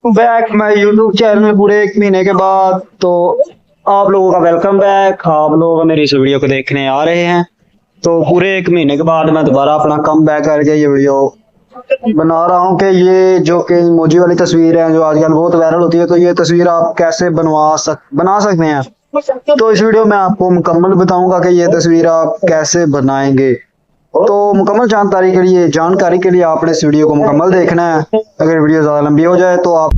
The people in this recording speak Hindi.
बैक माय यूट्यूब चैनल पूरे 1 महीने के बाद। तो आप लोगों का वेलकम बैक। आप लोग मेरी इस वीडियो को देखने आ रहे हैं। तो पूरे 1 महीने के बाद मैं दोबारा अपना कम बैक करके ये वीडियो बना रहा हूँ कि ये जो कि इमोजी वाली तस्वीर है जो आजकल बहुत वायरल होती है, तो ये तस्वीर आप कैसे बना सकते हैं। तो इस वीडियो में आपको मुकम्मल बताऊंगा कि ये तस्वीर आप कैसे बनाएंगे। तो मुकम्मल जानकारी के लिए आपने इस वीडियो को मुकम्मल देखना है। अगर वीडियो ज़्यादा लंबी हो जाए तो आप